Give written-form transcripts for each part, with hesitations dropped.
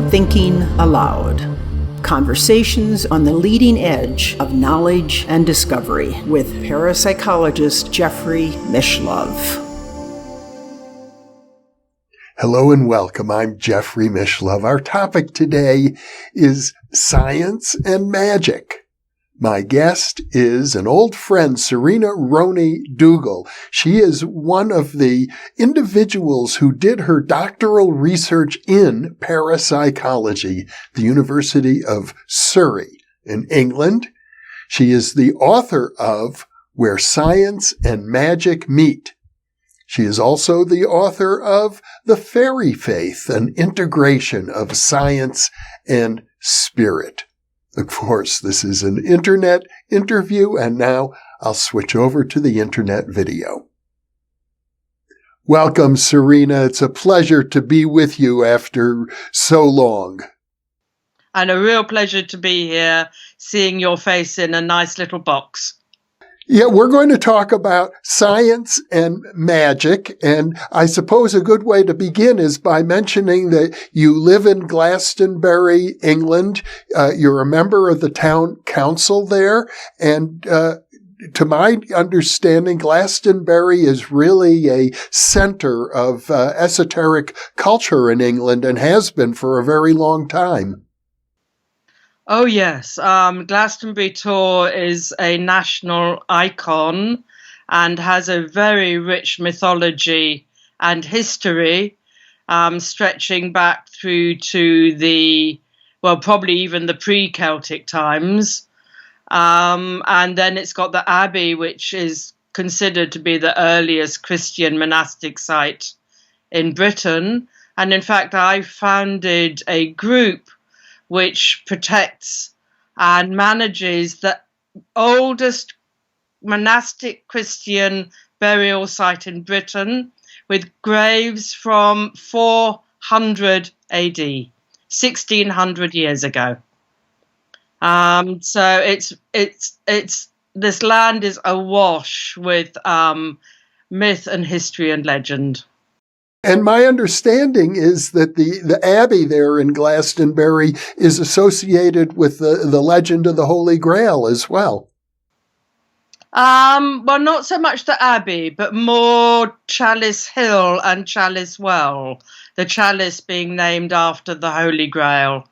Thinking Aloud. Conversations on the leading edge of knowledge and discovery with parapsychologist Jeffrey Mishlove. Hello and welcome. I'm Jeffrey Mishlove. Our topic today is science and magic. My guest is an old friend, Serena Roney-Dougal. She is one of the individuals who did her doctoral research in parapsychology, the University of Surrey in England. She is the author of Where Science and Magic Meet. She is also the author of The Fairy Faith, an integration of science and spirit. Of course, this is an internet interview, and now I'll switch over to the internet video. Welcome, Serena. It's a pleasure to be with you after so long. And a real pleasure to be here, seeing your face in a nice little box. Yeah, we're going to talk about science and magic, and I suppose a good way to begin is by mentioning that you live in Glastonbury, England. You're a member of the town council there, and to my understanding, Glastonbury is really a center of esoteric culture in England and has been for a very long time. Oh, yes. Glastonbury Tor is a national icon and has a very rich mythology and history, stretching back through to probably even the pre-Celtic times. And then it's got the Abbey, which is considered to be the earliest Christian monastic site in Britain. And in fact, I founded a group which protects and manages the oldest monastic Christian burial site in Britain, with graves from 400 AD, 1600 years ago. So it's this land is awash with myth and history and legend. And my understanding is that the Abbey there in Glastonbury is associated with the legend of the Holy Grail as well. Well, not so much the Abbey, but more Chalice Hill and Chalice Well, the chalice being named after the Holy Grail.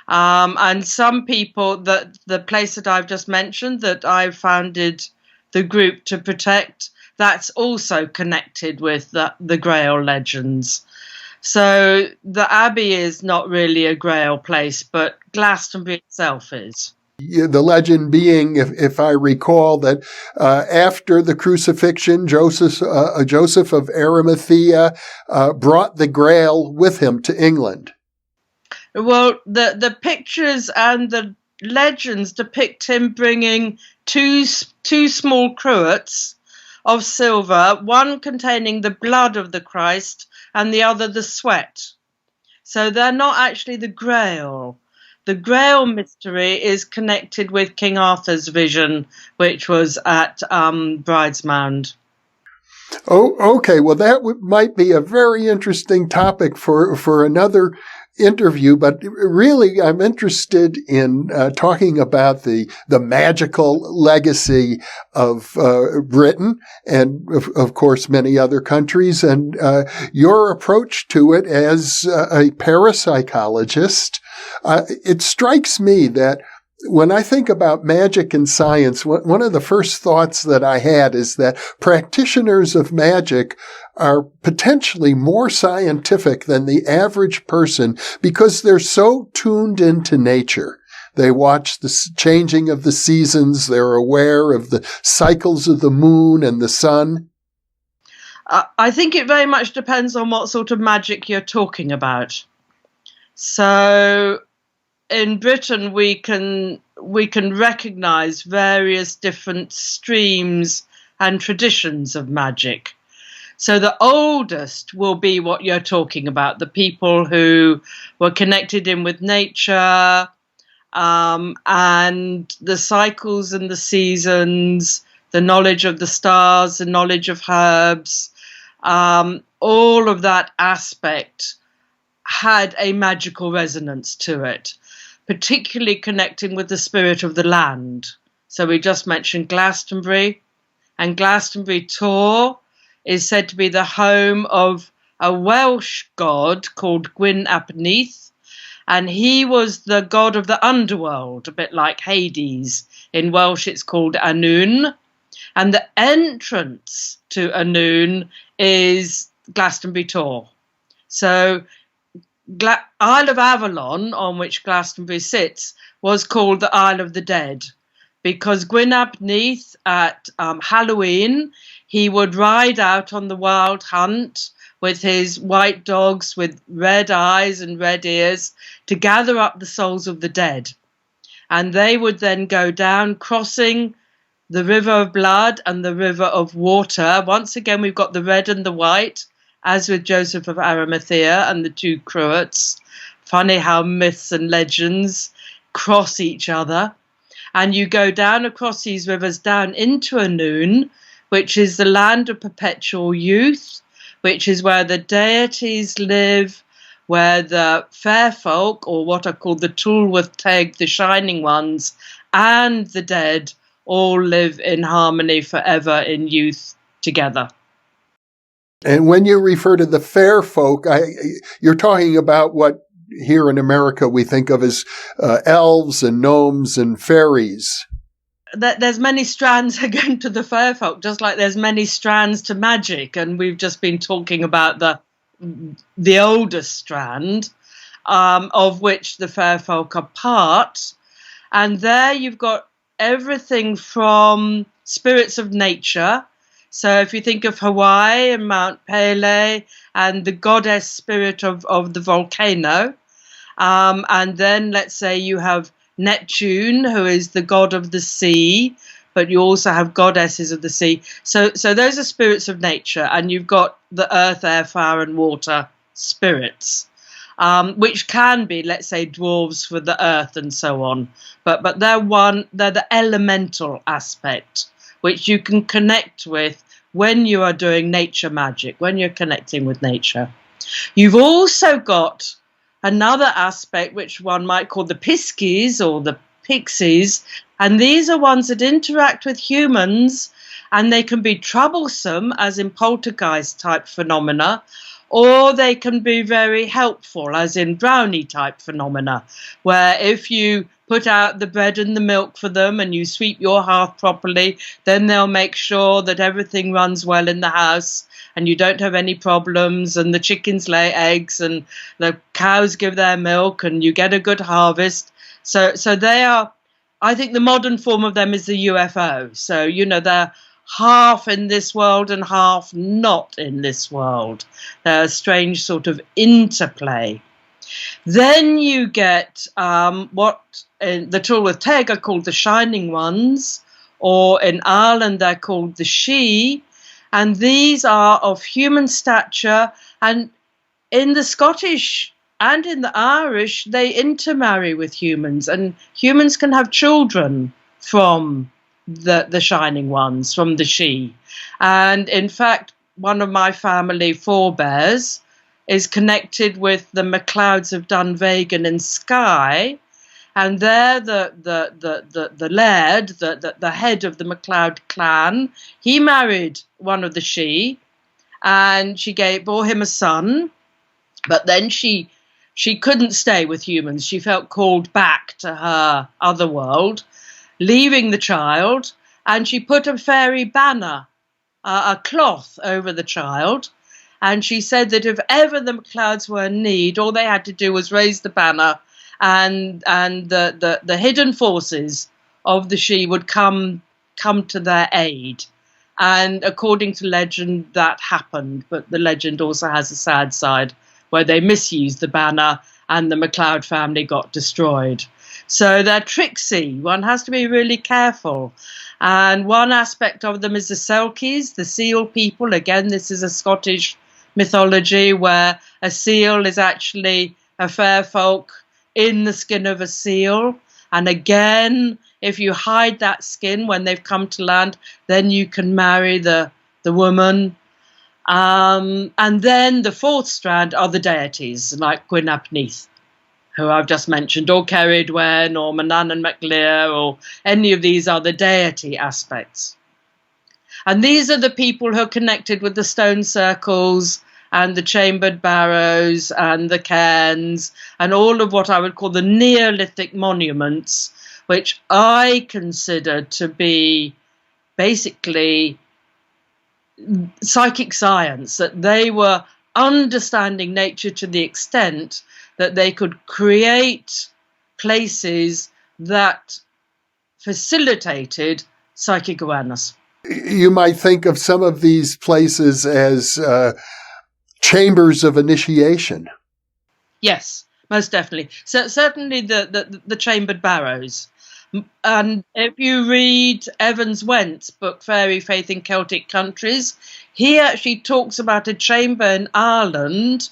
And some people, the place that I've just mentioned, that I've founded the group to protect, that's also connected with the Grail legends. So the Abbey is not really a Grail place, but Glastonbury itself is. Yeah, the legend being, if I recall, that after the crucifixion, Joseph of Arimathea brought the Grail with him to England. Well, the pictures and the legends depict him bringing two small cruets of silver, one containing the blood of the Christ and the other the sweat. So they're not actually the Grail. The Grail mystery is connected with King Arthur's vision, which was at Bridesmound. Oh, okay. Well, that might be a very interesting topic for another interview, but really I'm interested in talking about the magical legacy of Britain and of course many other countries, and your approach to it as a parapsychologist. It strikes me that when I think about magic and science, one of the first thoughts that I had is that practitioners of magic are potentially more scientific than the average person because they're so tuned into nature. They watch the changing of the seasons. They're aware of the cycles of the moon and the sun. I think it very much depends on what sort of magic you're talking about. So in Britain, we can recognize various different streams and traditions of magic. So the oldest will be what you're talking about, the people who were connected in with nature, and the cycles and the seasons, the knowledge of the stars, the knowledge of herbs, all of that aspect had a magical resonance to it, particularly connecting with the spirit of the land. So we just mentioned Glastonbury, and Glastonbury Tor is said to be the home of a Welsh god called Gwyn ap Nudd, and he was the god of the underworld, a bit like Hades. In Welsh it's called Annwn, and the entrance to Annwn is Glastonbury Tor. So Isle of Avalon, on which Glastonbury sits, was called the Isle of the Dead, because Gwyn ap Nudd at Halloween, he would ride out on the wild hunt with his white dogs with red eyes and red ears to gather up the souls of the dead. And they would then go down, crossing the river of blood and the river of water. Once again, we've got the red and the white, as with Joseph of Arimathea and the two Cruets. Funny how myths and legends cross each other. And you go down across these rivers down into Annwn, which is the land of perpetual youth, which is where the deities live, where the fair folk, or what are called the Tulworth Teg, the shining ones, and the dead all live in harmony forever in youth together. And when you refer to the fair folk, you're talking about what here in America we think of as elves and gnomes and fairies. There's many strands again to the fair folk, just like there's many strands to magic, and we've just been talking about the oldest strand, of which the fair folk are part. And there you've got everything from spirits of nature. So if you think of Hawaii and Mount Pele and the goddess spirit of the volcano, and then let's say you have Neptune, who is the god of the sea, but you also have goddesses of the sea. So those are spirits of nature, and you've got the earth, air, fire, and water spirits, which can be, let's say, dwarves for the earth and so on. But they're the elemental aspect, which you can connect with when you are doing nature magic, when you're connecting with nature. You've also got another aspect, which one might call the piskies or the pixies, and these are ones that interact with humans, and they can be troublesome, as in poltergeist type phenomena, or they can be very helpful, as in brownie type phenomena, where if you put out the bread and the milk for them and you sweep your hearth properly, then they'll make sure that everything runs well in the house and you don't have any problems, and the chickens lay eggs and the cows give their milk and you get a good harvest. So they are, I think the modern form of them is the UFO. So, they're half in this world and half not in this world. They're a strange sort of interplay. Then you get what in the Tulworth Teg are called the Shining Ones, or in Ireland they're called the She, and these are of human stature, and in the Scottish and in the Irish they intermarry with humans, and humans can have children from the Shining Ones, from the She. And in fact, one of my family forebears is connected with the MacLeods of Dunvegan in Skye, and there the laird, the head of the MacLeod clan, he married one of the She, and she bore him a son, but then she couldn't stay with humans. She felt called back to her other world, leaving the child, and she put a fairy banner, a cloth over the child. And she said that if ever the MacLeods were in need, all they had to do was raise the banner, and the hidden forces of the She would come to their aid. And according to legend, that happened. But the legend also has a sad side, where they misused the banner and the MacLeod family got destroyed. So they're tricksy. One has to be really careful. And one aspect of them is the Selkies, the seal people. Again, this is a Scottish mythology where a seal is actually a fair folk in the skin of a seal. And again, if you hide that skin when they've come to land, then you can marry the woman. And then the fourth strand are the deities, like Gwyn ap Neith, who I've just mentioned, or Ceridwen, or Manannan MacLear, or any of these are the deity aspects. And these are the people who are connected with the stone circles and the chambered barrows and the cairns and all of what I would call the neolithic monuments, which I consider to be basically psychic science, that they were understanding nature to the extent that they could create places that facilitated psychic awareness. You might think of some of these places as chambers of initiation. Yes, most definitely. So certainly the chambered barrows. And if you read Evans-Wentz' book, Fairy Faith in Celtic Countries, he actually talks about a chamber in Ireland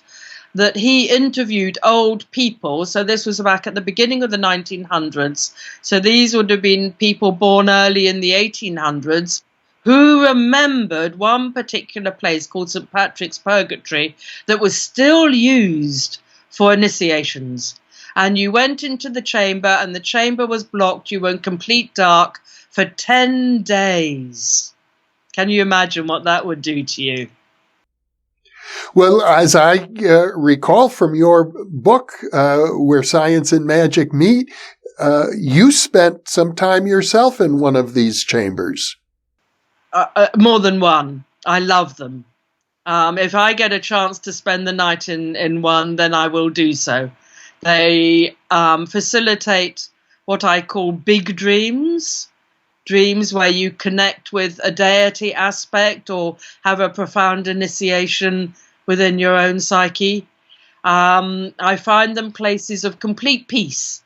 that he interviewed old people. So this was back at the beginning of the 1900s. So these would have been people born early in the 1800s who remembered one particular place called St. Patrick's Purgatory that was still used for initiations. And you went into the chamber and the chamber was blocked. You were in complete dark for 10 days. Can you imagine what that would do to you? Well, as I recall from your book, Where Science and Magic Meet, you spent some time yourself in one of these chambers. More than one. I love them. If I get a chance to spend the night in one, then I will do so. They facilitate what I call big dreams, dreams where you connect with a deity aspect or have a profound initiation within your own psyche. I find them places of complete peace.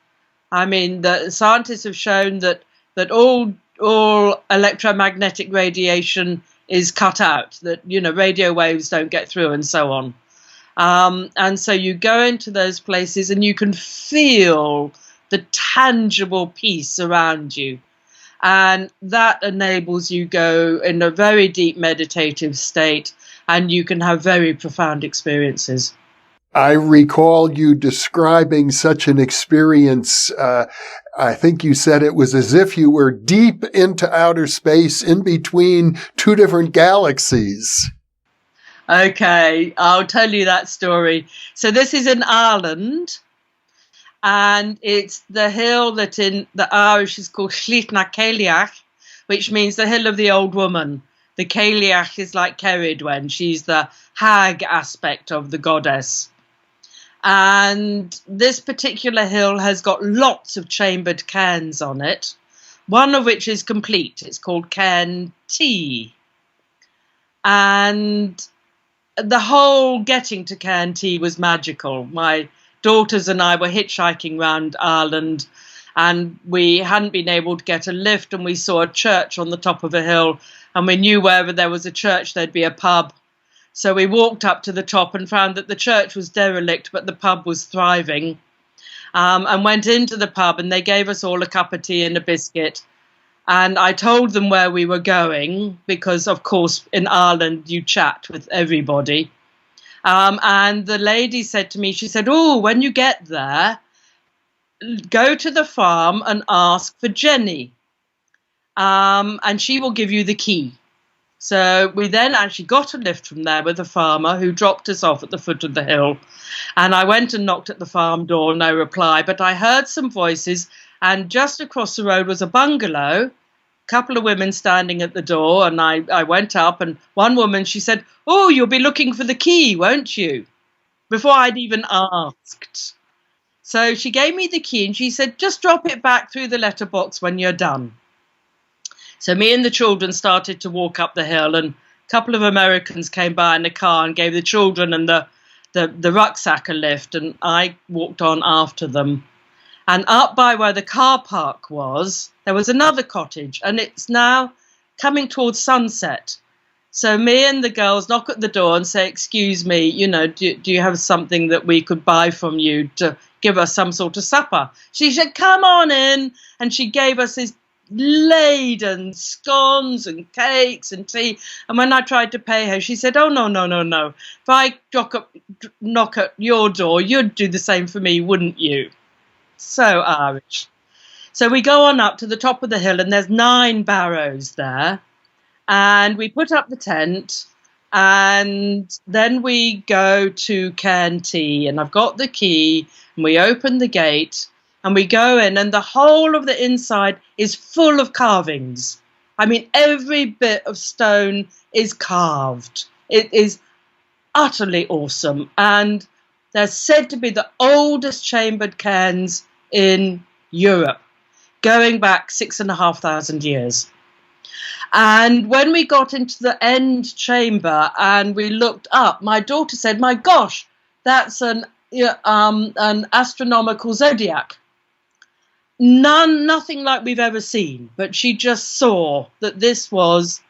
I mean, the scientists have shown that all electromagnetic radiation is cut out, that, radio waves don't get through and so on. And so you go into those places and you can feel the tangible peace around you. And that enables you go in a very deep meditative state and you can have very profound experiences. I recall you describing such an experience. I think you said it was as if you were deep into outer space in between two different galaxies. Okay, I'll tell you that story. So this is in Ireland, and it's the hill that in the Irish is called Slítna Céiliach, which means the hill of the old woman. The Céiliach is like Ceridwen. She's the hag aspect of the goddess. And this particular hill has got lots of chambered cairns on it, one of which is complete. It's called Cairn T. And the whole getting to Cairn T was magical. My daughters and I were hitchhiking around Ireland and we hadn't been able to get a lift, and we saw a church on the top of a hill, and we knew wherever there was a church there'd be a pub. So we walked up to the top and found that the church was derelict, but the pub was thriving, and went into the pub, and they gave us all a cup of tea and a biscuit. And I told them where we were going because, of course, in Ireland, you chat with everybody. And the lady said to me, she said, "Oh, when you get there, go to the farm and ask for Jenny, and she will give you the key." So we then actually got a lift from there with a farmer who dropped us off at the foot of the hill. And I went and knocked at the farm door, no reply. But I heard some voices, and just across the road was a bungalow, a couple of women standing at the door. And I went up, and one woman, she said, "Oh, you'll be looking for the key, won't you?" Before I'd even asked. So she gave me the key, and she said, "Just drop it back through the letterbox when you're done." So me and the children started to walk up the hill, and a couple of Americans came by in the car and gave the children and the rucksack a lift, and I walked on after them. And up by where the car park was, there was another cottage, and it's now coming towards sunset. So me and the girls knock at the door and say, "Excuse me, do you have something that we could buy from you to give us some sort of supper?" She said, "Come on in." And she gave us this laden scones and cakes and tea. And when I tried to pay her, she said, "Oh, no, no, no, no. If I knock at your door, you'd do the same for me, wouldn't you?" So Irish. So we go on up to the top of the hill, and there's 9 barrows there. And we put up the tent, and then we go to Cairn Tea, and I've got the key, and we open the gate, and we go in, and the whole of the inside is full of carvings. I mean, every bit of stone is carved. It is utterly awesome, and they're said to be the oldest chambered cairns in Europe, going back 6,500 years. And when we got into the end chamber and we looked up, my daughter said, "My gosh, that's an astronomical zodiac." Nothing like we've ever seen, but she just saw that this was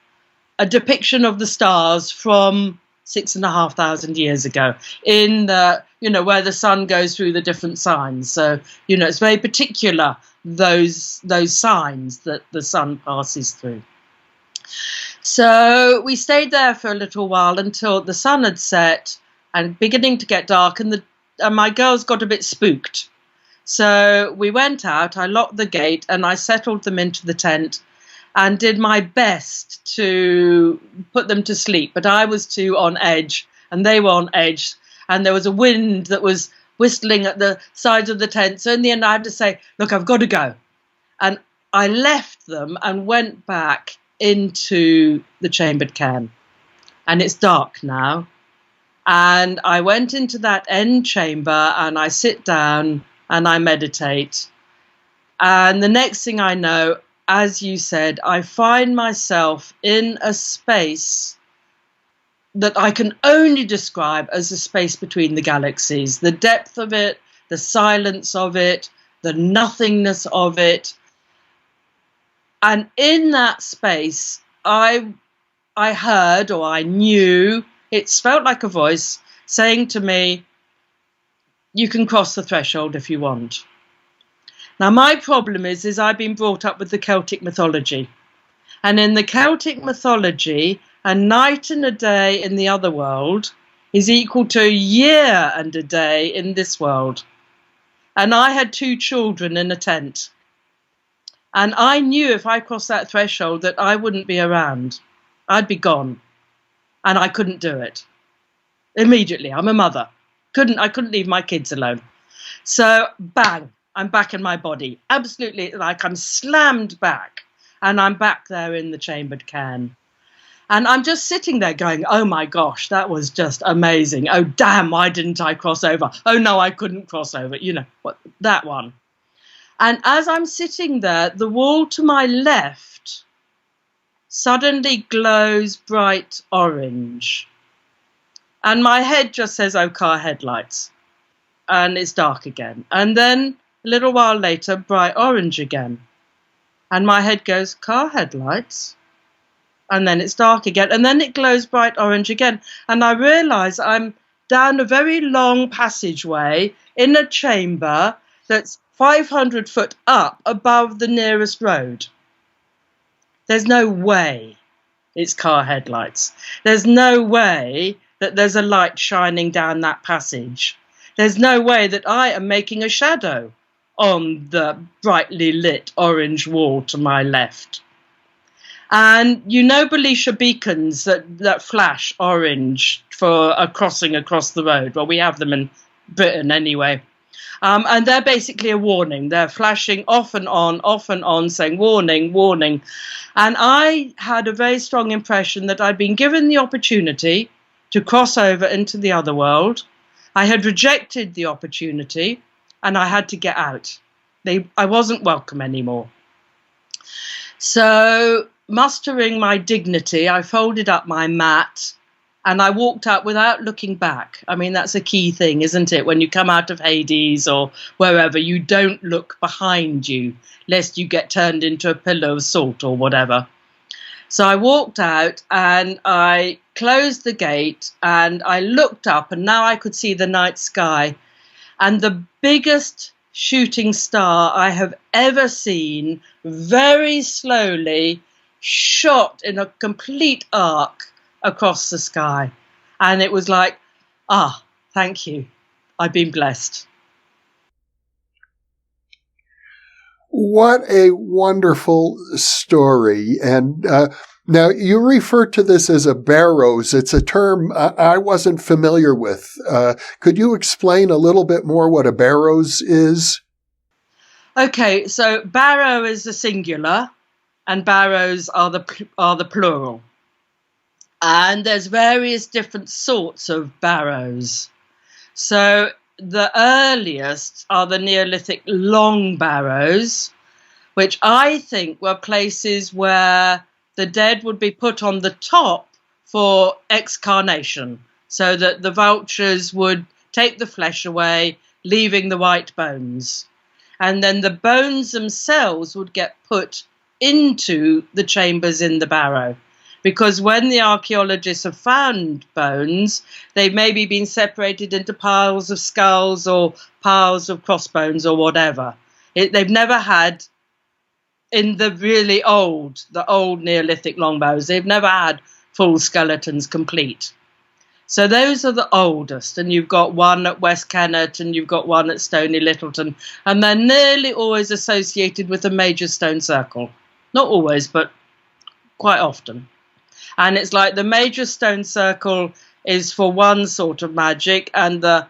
a depiction of the stars from 6,500 years ago, in the, where the sun goes through the different signs. So, it's very particular, those signs that the sun passes through. So we stayed there for a little while until the sun had set and beginning to get dark, and my girls got a bit spooked. So we went out, I locked the gate, and I settled them into the tent and did my best to put them to sleep. But I was too on edge, and they were on edge, and there was a wind that was whistling at the sides of the tent. So in the end, I had to say, "Look, I've got to go." And I left them and went back into the chambered cairn. And it's dark now. And I went into that end chamber, and I sit down and I meditate. And the next thing I know, as you said, I find myself in a space that I can only describe as a space between the galaxies. The depth of it, the silence of it, the nothingness of it. And in that space, I heard, or I knew, it felt like a voice saying to me, "You can cross the threshold if you want." Now, my problem is I've been brought up with the Celtic mythology. And in the Celtic mythology, a night and a day in the other world is equal to a year and a day in this world. And I had 2 children in a tent. And I knew if I crossed that threshold that I wouldn't be around. I'd be gone. And I couldn't do it. Immediately, I'm a mother. I couldn't leave my kids alone. So, bang, I'm back in my body. Absolutely, like I'm slammed back. And I'm back there in the chambered cairn. And I'm just sitting there going, "Oh my gosh, that was just amazing. Oh damn, why didn't I cross over? Oh no, I couldn't cross over." That one. And as I'm sitting there, the wall to my left suddenly glows bright orange. And my head just says, "Oh, car headlights." And it's dark again. And then a little while later, bright orange again. And my head goes, "Car headlights." And then it's dark again. And then it glows bright orange again. And I realise I'm down a very long passageway in a chamber that's 500 foot up above the nearest road. There's no way it's car headlights. There's no way that there's a light shining down that passage. There's no way that I am making a shadow on the brightly lit orange wall to my left. And Belisha beacons that flash orange for a crossing across the road. Well, we have them in Britain anyway. And they're basically a warning. They're flashing off and on, saying warning, warning. And I had a very strong impression that I'd been given the opportunity to cross over into the other world. I had rejected the opportunity, and I had to get out. I wasn't welcome anymore. So, mustering my dignity, I folded up my mat and I walked out without looking back. I mean, that's a key thing, isn't it? When you come out of Hades or wherever, you don't look behind you, lest you get turned into a pillar of salt or whatever. So I walked out and I closed the gate and I looked up, and now I could see the night sky. And the biggest shooting star I have ever seen, very slowly shot in a complete arc across the sky. And it was like, thank you. I've been blessed. What a wonderful story. And now you refer to this as a barrows. It's a term I wasn't familiar with. Could you explain a little bit more what a barrows is? Okay, so barrow is the singular and barrows are the plural. And there's various different sorts of barrows. So the earliest are the neolithic long barrows, which I think were places where the dead would be put on the top for excarnation, so that the vultures would take the flesh away, leaving the white bones. And then the bones themselves would get put into the chambers in the barrow. Because when the archaeologists have found bones, they've maybe been separated into piles of skulls or piles of crossbones or whatever. They've never had, in the really old, the old Neolithic long barrows, they've never had full skeletons complete. So those are the oldest, and you've got one at West Kennet and you've got one at Stony Littleton, and they're nearly always associated with a major stone circle. Not always, but quite often. And it's like the major stone circle is for one sort of magic and the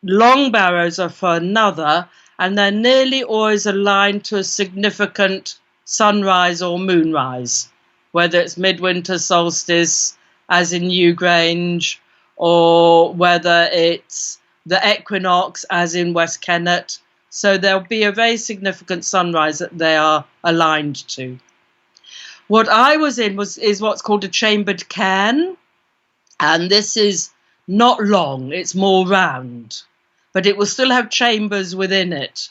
long barrows are for another, and they're nearly always aligned to a significant sunrise or moonrise, whether it's midwinter solstice, as in Newgrange, or whether it's the equinox, as in West Kennet. So there'll be a very significant sunrise that they are aligned to. What I was in is what's called a chambered cairn, and this is not long, it's more round, but it will still have chambers within it,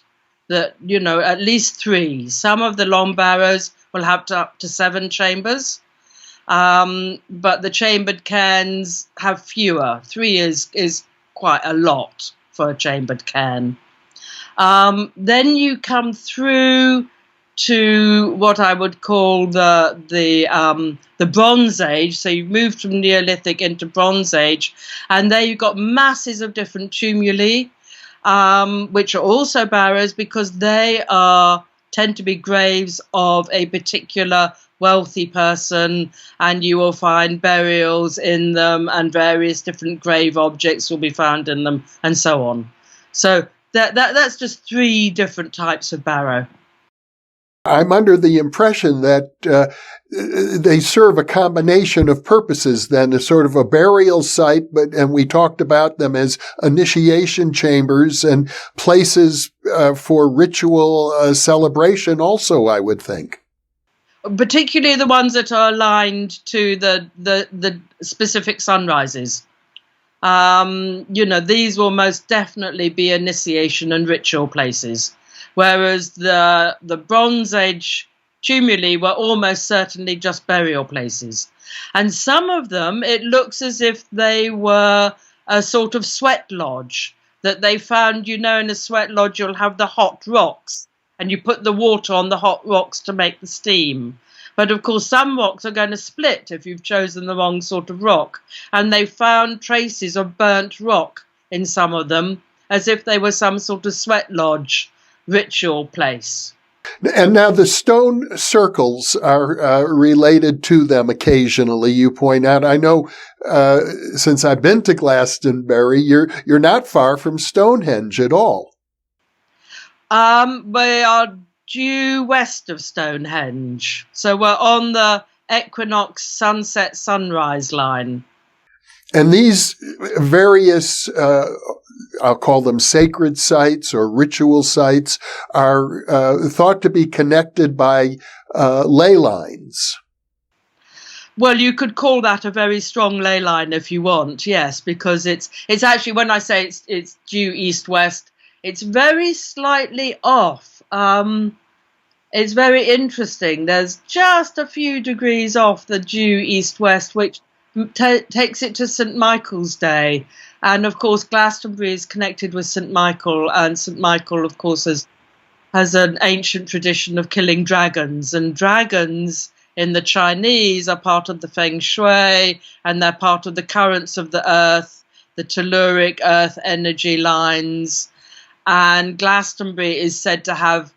that, at least 3. Some of the long barrows will have up to 7 chambers, but the chambered cairns have fewer. 3 is quite a lot for a chambered cairn. Then you come through to what I would call the Bronze Age. So you've moved from Neolithic into Bronze Age, and there you've got masses of different tumuli, which are also barrows because they tend to be graves of a particular wealthy person, and you will find burials in them, and various different grave objects will be found in them, and so on. So that's just 3 different types of barrow. I'm under the impression that they serve a combination of purposes then, a sort of a burial site, and we talked about them as initiation chambers and places for ritual celebration also, I would think. Particularly the ones that are aligned to the specific sunrises. These will most definitely be initiation and ritual places. Whereas the Bronze Age tumuli were almost certainly just burial places. And some of them, it looks as if they were a sort of sweat lodge that they found, in a sweat lodge you'll have the hot rocks and you put the water on the hot rocks to make the steam. But of course, some rocks are going to split if you've chosen the wrong sort of rock. And they found traces of burnt rock in some of them, as if they were some sort of sweat lodge ritual place. And now the stone circles are related to them occasionally, you point out. I know since I've been to Glastonbury, you're not far from Stonehenge at all. We are due west of Stonehenge. So we're on the equinox sunset sunrise line. And these various, I'll call them sacred sites or ritual sites, are thought to be connected by ley lines. Well, you could call that a very strong ley line if you want, yes, because it's actually, when I say it's due east-west, it's very slightly off. It's very interesting. There's just a few degrees off the due east-west, which takes it to St. Michael's Day. And of course, Glastonbury is connected with St. Michael, and St. Michael, of course, has an ancient tradition of killing dragons. And dragons in the Chinese are part of the feng shui, and they're part of the currents of the earth, the telluric earth energy lines. And Glastonbury is said to have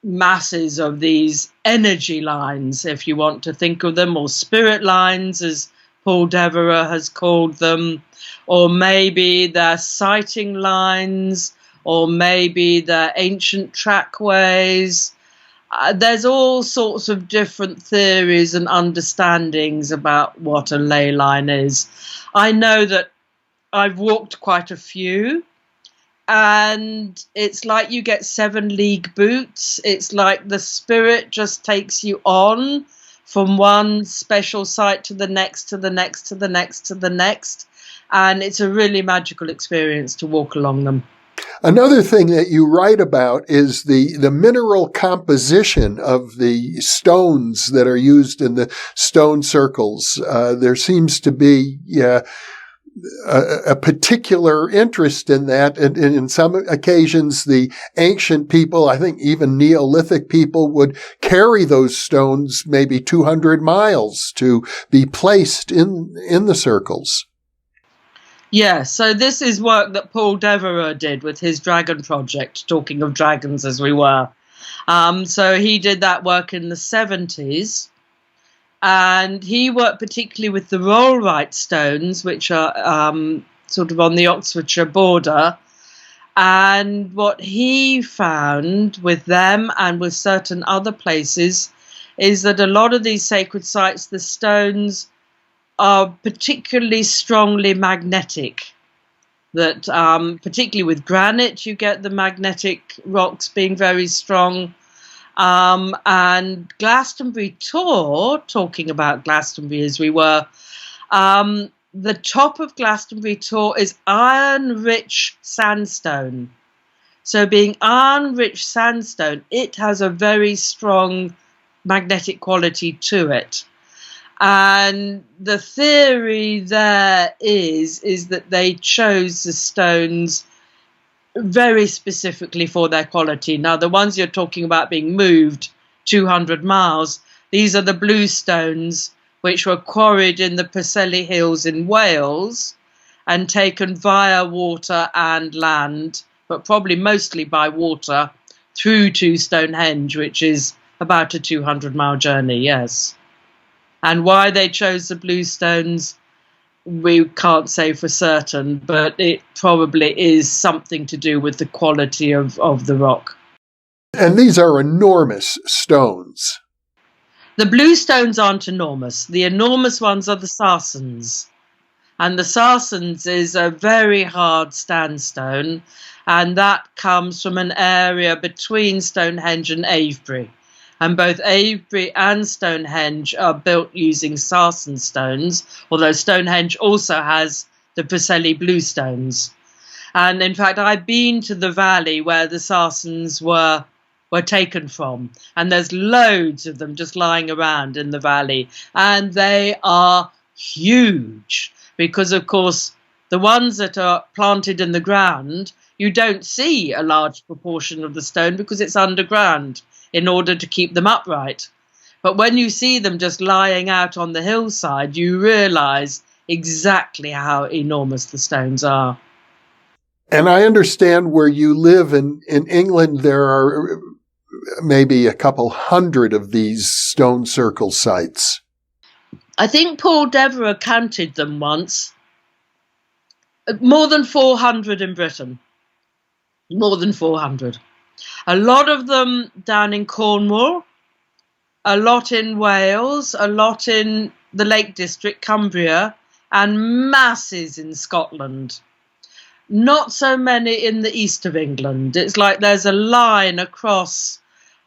masses of these energy lines, if you want to think of them, or spirit lines, as Paul Devereux has called them, or maybe they're sighting lines, or maybe they're ancient trackways. There's all sorts of different theories and understandings about what a ley line is. I know that I've walked quite a few, and it's like you get 7-league boots. It's like the spirit just takes you on from one special site to the next, to the next, to the next, to the next. And it's a really magical experience to walk along them. Another thing that you write about is the mineral composition of the stones that are used in the stone circles. There seems to be a particular interest in that. And in some occasions, the ancient people, I think even Neolithic people, would carry those stones maybe 200 miles to be placed in the circles. Yeah, so this is work that Paul Devereux did with his dragon project, talking of dragons as we were. So he did that work in the 70s. And he worked particularly with the rollright stones, which are sort of on the Oxfordshire border. And what he found with them and with certain other places is that a lot of these sacred sites, the stones are particularly strongly magnetic. That particularly with granite, you get the magnetic rocks being very strong. And Glastonbury Tor, talking about Glastonbury as we were, the top of Glastonbury Tor is iron-rich sandstone. So being iron-rich sandstone, it has a very strong magnetic quality to it. And the theory there is that they chose the stones very specifically for their quality. Now, the ones you're talking about being moved 200 miles, these are the blue stones which were quarried in the Preseli Hills in Wales and taken via water and land, but probably mostly by water, through to Stonehenge, which is about a 200-mile journey, yes. And why they chose the blue stones, we can't say for certain, but it probably is something to do with the quality of the rock. And these are enormous stones. The blue stones aren't enormous. The enormous ones are the sarsens. And the sarsens is a very hard sandstone, and that comes from an area between Stonehenge and Avebury. And both Avebury and Stonehenge are built using sarsen stones, although Stonehenge also has the Preseli blue stones. And in fact, I've been to the valley where the sarsens were taken from, and there's loads of them just lying around in the valley, and they are huge because, of course, the ones that are planted in the ground, you don't see a large proportion of the stone because it's underground in order to keep them upright. But when you see them just lying out on the hillside, you realize exactly how enormous the stones are. And I understand where you live in England, there are maybe a couple hundred of these stone circle sites. I think Paul Devereux counted them once. More than 400 in Britain. More than 400. A lot of them down in Cornwall, a lot in Wales, a lot in the Lake District, Cumbria, and masses in Scotland. Not so many in the east of England. It's like there's a line across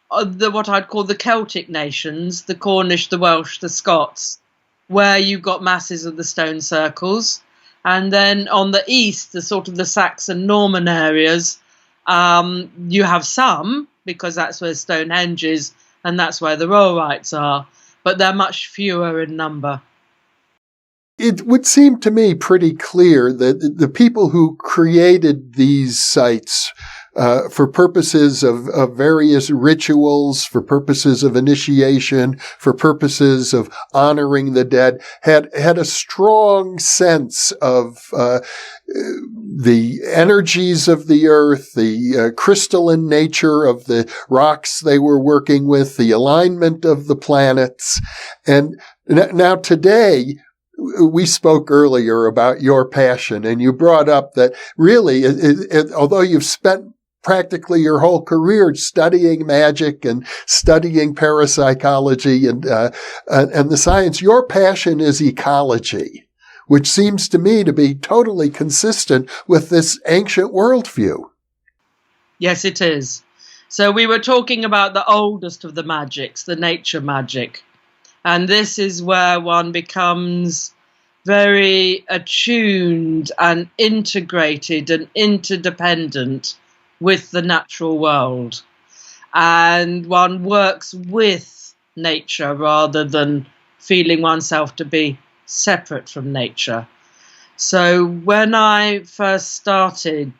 what I'd call the Celtic nations, the Cornish, the Welsh, the Scots, where you've got masses of the stone circles. And then on the east, the sort of the Saxon Norman areas, you have some, because that's where Stonehenge is, and that's where the rollrights are, but they're much fewer in number. it would seem to me pretty clear that the people who created these sites for purposes of various rituals, for purposes of initiation, for purposes of honoring the dead, had a strong sense of the energies of the earth, the crystalline nature of the rocks they were working with, the alignment of the planets. And now today, we spoke earlier about your passion, and you brought up that really, although you've spent practically your whole career studying magic and studying parapsychology and the science, your passion is ecology, which seems to me to be totally consistent with this ancient worldview. Yes, it is. So we were talking about the oldest of the magics, the nature magic. And this is where one becomes very attuned and integrated and interdependent with the natural world. And one works with nature rather than feeling oneself to be separate from nature. So when I first started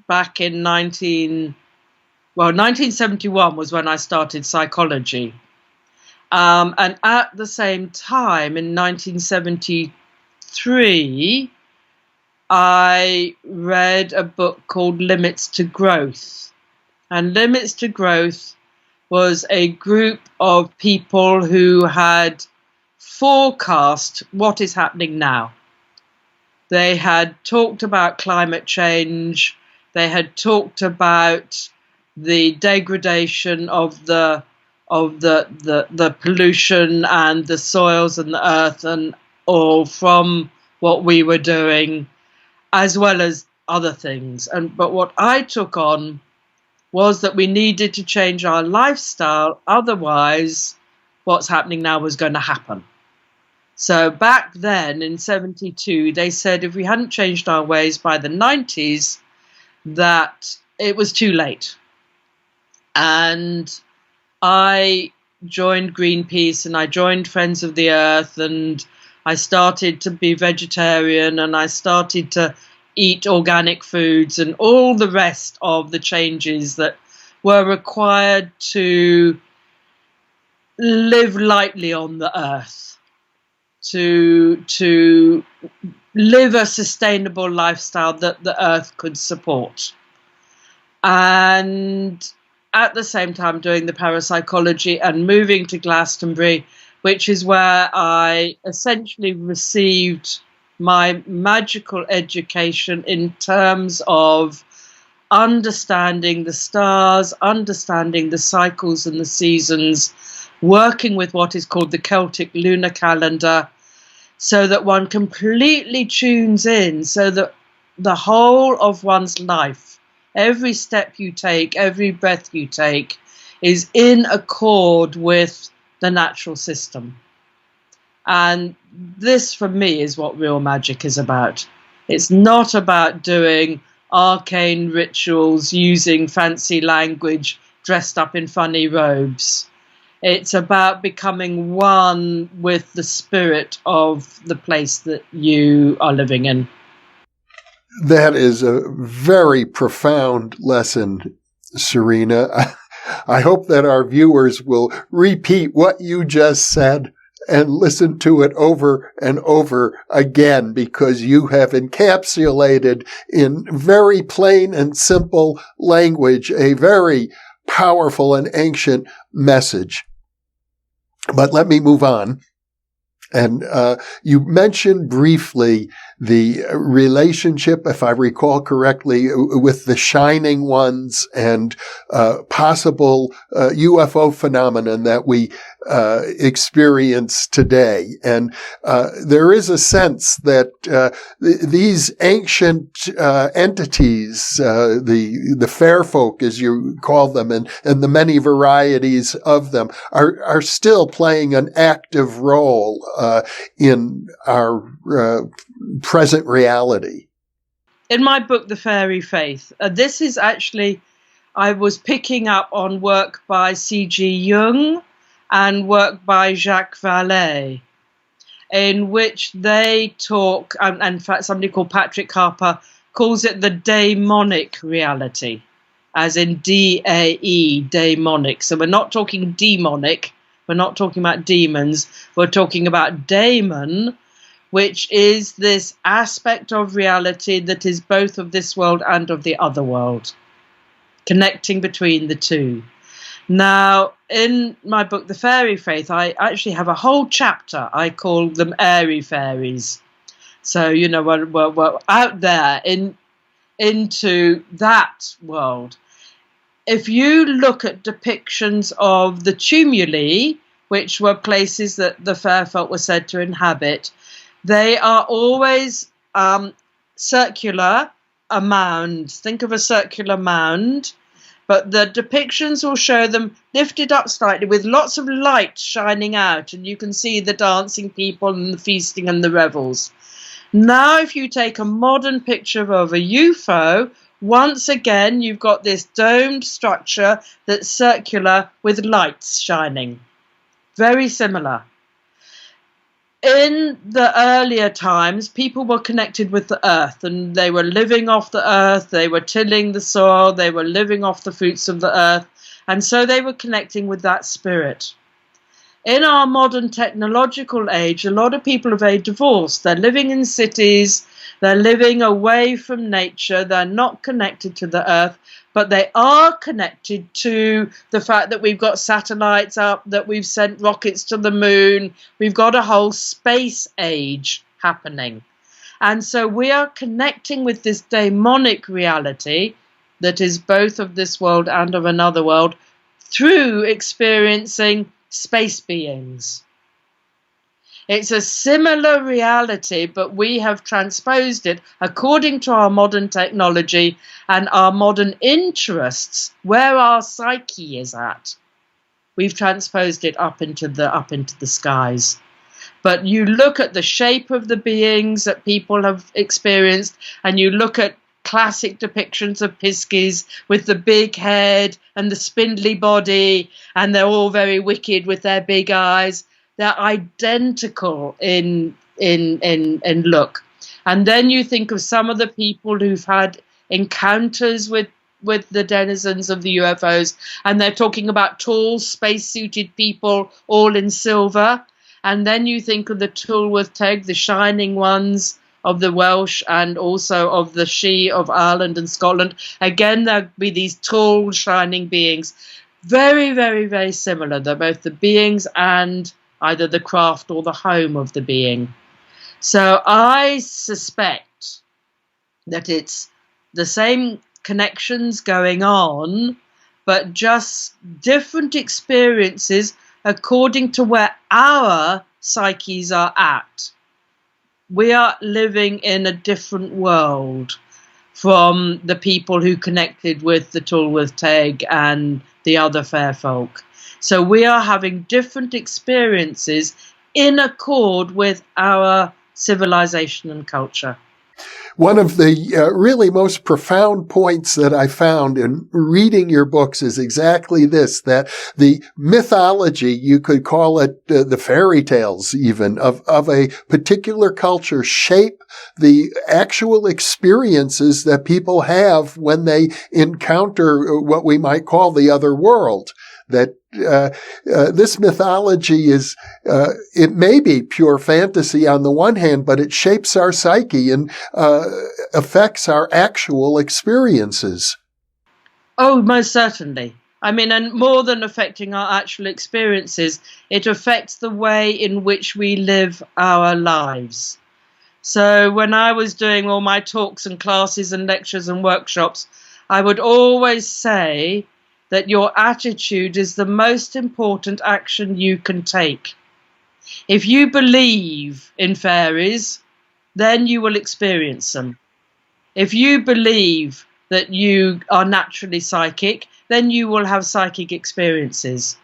back in 1971 was when I started psychology. And at the same time, in 1973, I read a book called Limits to Growth. And Limits to Growth was a group of people who had forecast what is happening now. They had talked about climate change. They had talked about the degradation of the pollution and the soils and the earth and all from what we were doing, as well as other things. But what I took on was that we needed to change our lifestyle, otherwise what's happening now was going to happen. So back then in 72, they said if we hadn't changed our ways by the 90s, that it was too late. And I joined Greenpeace and I joined Friends of the Earth, and I started to be vegetarian and I started to eat organic foods and all the rest of the changes that were required to live lightly on the earth, to live a sustainable lifestyle that the earth could support. And at the same time doing the parapsychology and moving to Glastonbury, which is where I essentially received my magical education in terms of understanding the stars, understanding the cycles and the seasons, working with what is called the Celtic lunar calendar, so that one completely tunes in, so that the whole of one's life, every step you take, every breath you take, is in accord with the natural system. And this, for me, is what real magic is about. It's not about doing arcane rituals, using fancy language, dressed up in funny robes. It's about becoming one with the spirit of the place that you are living in. That is a very profound lesson, Serena. I hope that our viewers will repeat what you just said and listen to it over and over again, because you have encapsulated in very plain and simple language a very powerful and ancient message. But let me move on. And you mentioned briefly the relationship, if I recall correctly, with the Shining Ones and possible UFO phenomenon that we experience today. And there is a sense that these ancient entities, the fair folk, as you call them, and the many varieties of them, are still playing an active role in our present reality. In my book, The Fairy Faith, this is actually, I was picking up on work by C.G. Jung and work by Jacques Vallée. in which they talk, and in fact somebody called Patrick Harper calls it the daemonic reality, as in D-A-E, daemonic. So we're not talking demonic, we're not talking about demons, we're talking about daemon, which is this aspect of reality that is both of this world and of the other world, connecting between the two. Now, in my book, The Fairy Faith, I actually have a whole chapter. I call them airy fairies. So, you know, we're out there into that world. If you look at depictions of the tumuli, which were places that the fair folk were said to inhabit, they are always circular, a mound. Think of a circular mound. But the depictions will show them lifted up slightly with lots of light shining out, and you can see the dancing people and the feasting and the revels. Now, if you take a modern picture of a UFO, once again, you've got this domed structure that's circular with lights shining. Very similar. In the earlier times, people were connected with the earth, and they were living off the earth, they were tilling the soil, they were living off the fruits of the earth, and so they were connecting with that spirit. In our modern technological age, a lot of people are very divorced. They're living in cities, they're living away from nature, they're not connected to the earth, but they are connected to the fact that we've got satellites up, that we've sent rockets to the moon, we've got a whole space age happening. And so we are connecting with this daemonic reality that is both of this world and of another world through experiencing space beings. It's a similar reality, but we have transposed it according to our modern technology and our modern interests, where our psyche is at. We've transposed it up into the skies. But you look at the shape of the beings that people have experienced, and you look at classic depictions of Piskies with the big head and the spindly body, and they're all very wicked with their big eyes. They're identical in look. And then you think of some of the people who've had encounters with the denizens of the UFOs, and they're talking about tall, space-suited people, all in silver. And then you think of the Tulworth Teg, the shining ones of the Welsh and also of the Sidhe of Ireland and Scotland. Again, there'll be these tall, shining beings. Very, very, very similar. They're both the beings and either the craft or the home of the being. So I suspect that it's the same connections going on, but just different experiences according to where our psyches are at. We are living in a different world from the people who connected with the Tulworth Teg and the other fair folk. So we are having different experiences in accord with our civilization and culture. One of the really most profound points that I found in reading your books is exactly this, that the mythology, you could call it the fairy tales even, of a particular culture shape the actual experiences that people have when they encounter what we might call the other world. That this mythology is, it may be pure fantasy on the one hand, but it shapes our psyche and affects our actual experiences. Oh, most certainly. I mean, and more than affecting our actual experiences, it affects the way in which we live our lives. So when I was doing all my talks and classes and lectures and workshops, I would always say that your attitude is the most important action you can take. If you believe in fairies, then you will experience them. If you believe that you are naturally psychic, then you will have psychic experiences.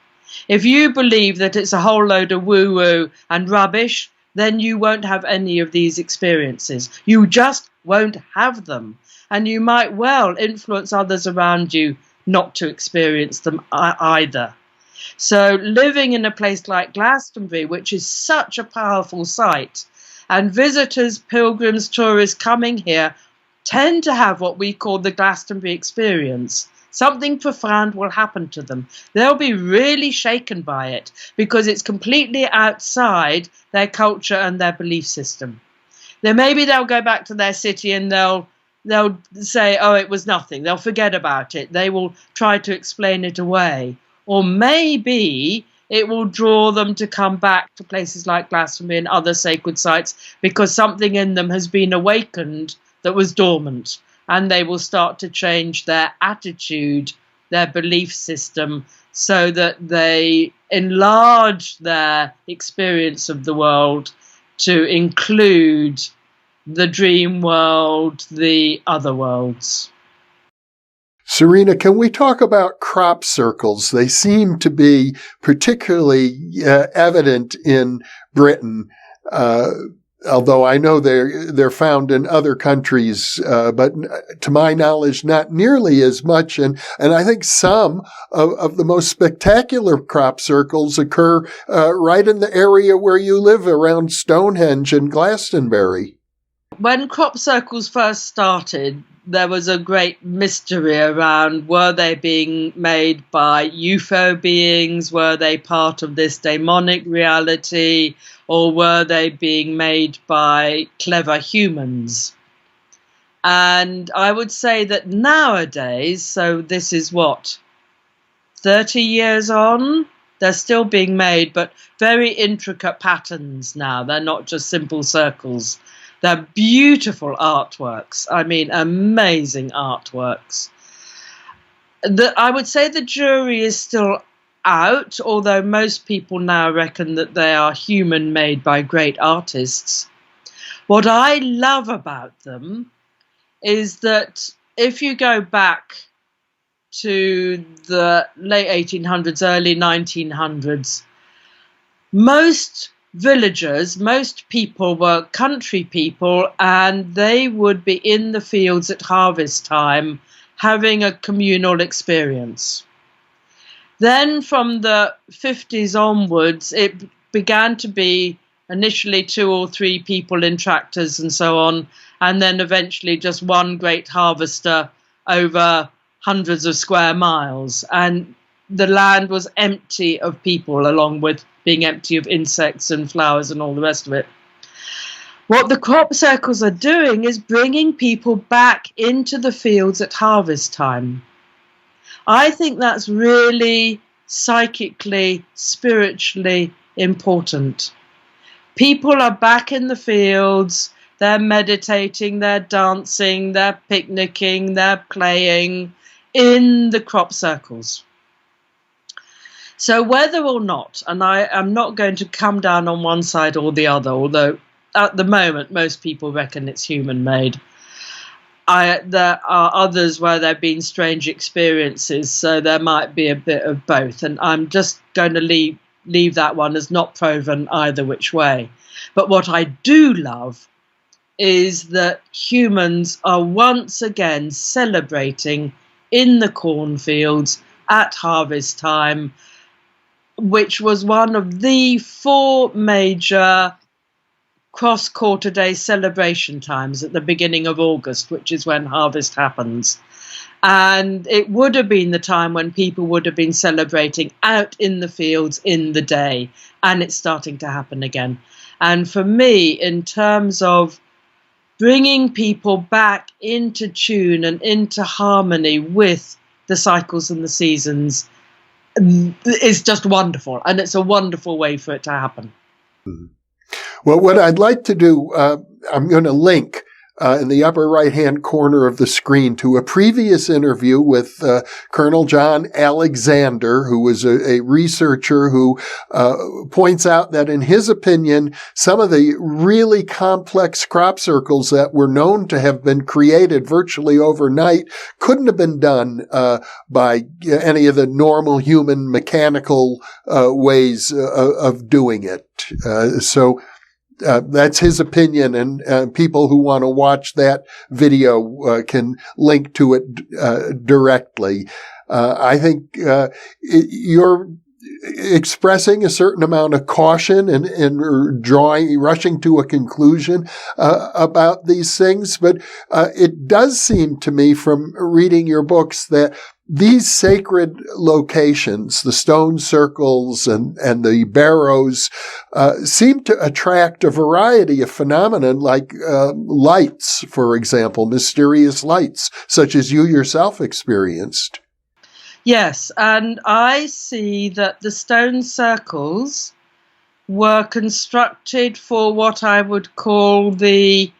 If you believe that it's a whole load of woo-woo and rubbish, then you won't have any of these experiences. You just won't have them. And you might well influence others around you not to experience them either. So living in a place like Glastonbury, which is such a powerful site, and visitors, pilgrims, tourists coming here tend to have what we call the Glastonbury experience. Something profound will happen to them. They'll be really shaken by it because it's completely outside their culture and their belief system. Then maybe they'll go back to their city and they'll say, oh, it was nothing. They'll forget about it. They will try to explain it away. Or maybe it will draw them to come back to places like Glastonbury and other sacred sites because something in them has been awakened that was dormant, and they will start to change their attitude, their belief system, so that they enlarge their experience of the world to include the dream world, the other worlds. Serena, can we talk about crop circles? They seem to be particularly evident in Britain, although I know they're found in other countries, but to my knowledge, not nearly as much. And I think some of the most spectacular crop circles occur right in the area where you live, around Stonehenge and Glastonbury. When crop circles first started, there was a great mystery around, were they being made by UFO beings? Were they part of this demonic reality? Or were they being made by clever humans? And I would say that nowadays, so this is 30 years on, they're still being made, but very intricate patterns now. They're not just simple circles. They're beautiful artworks. I mean, amazing artworks. I would say the jury is still out, although most people now reckon that they are human-made by great artists. What I love about them is that if you go back to the late 1800s, early 1900s, most villagers, most people were country people, and they would be in the fields at harvest time having a communal experience. Then from the 50s onwards, it began to be initially 2 or 3 people in tractors and so on, and then eventually just one great harvester over hundreds of square miles. And the land was empty of people, along with being empty of insects and flowers and all the rest of it. What the crop circles are doing is bringing people back into the fields at harvest time. I think that's really psychically, spiritually important. People are back in the fields, they're meditating, they're dancing, they're picnicking, they're playing in the crop circles. So whether or not, and I am not going to come down on one side or the other, although at the moment most people reckon it's human-made. There are others where there have been strange experiences, so there might be a bit of both. And I'm just going to leave that one as not proven either which way. But what I do love is that humans are once again celebrating in the cornfields at harvest time, which was one of the 4 major cross-quarter day celebration times at the beginning of August, which is when harvest happens. And it would have been the time when people would have been celebrating out in the fields in the day, and it's starting to happen again. And for me, in terms of bringing people back into tune and into harmony with the cycles and the seasons, is just wonderful, and it's a wonderful way for it to happen. Well, what I'd like to do, I'm going to link in the upper right-hand corner of the screen to a previous interview with Colonel John Alexander, who was a researcher who points out that, in his opinion, some of the really complex crop circles that were known to have been created virtually overnight couldn't have been done by any of the normal human mechanical ways of doing it. So that's his opinion, and people who want to watch that video can link to it directly. I think your expressing a certain amount of caution and rushing to a conclusion about these things. But it does seem to me from reading your books that these sacred locations, the stone circles and the barrows, seem to attract a variety of phenomena like lights, for example, mysterious lights, such as you yourself experienced. Yes, and I see that the stone circles were constructed for what I would call the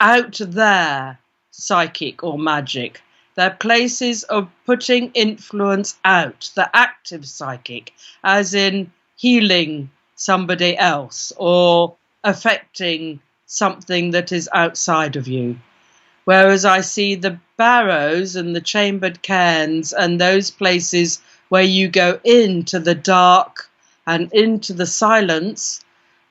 out there psychic or magic. They're places of putting influence out, the active psychic, as in healing somebody else or affecting something that is outside of you. Whereas I see the barrows and the chambered cairns and those places where you go into the dark and into the silence,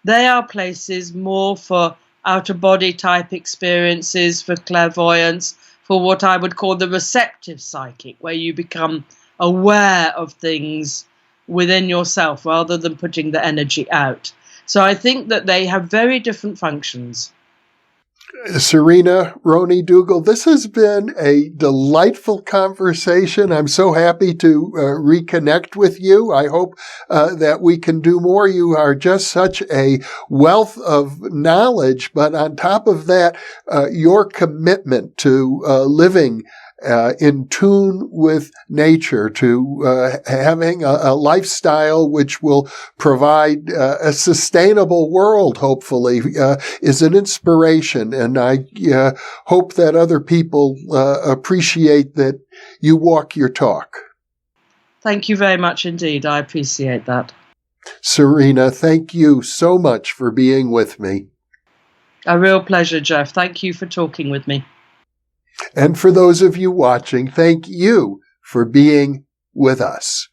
they are places more for out-of-body type experiences, for clairvoyance, for what I would call the receptive psychic, where you become aware of things within yourself rather than putting the energy out. So I think that they have very different functions. Serena, Roney-Dougal, this has been a delightful conversation. I'm so happy to reconnect with you. I hope that we can do more. You are just such a wealth of knowledge, but on top of that, your commitment to living in tune with nature, to having a lifestyle which will provide a sustainable world, hopefully, is an inspiration. And I hope that other people appreciate that you walk your talk. Thank you very much indeed. I appreciate that. Serena, thank you so much for being with me. A real pleasure, Jeff. Thank you for talking with me. And for those of you watching, thank you for being with us.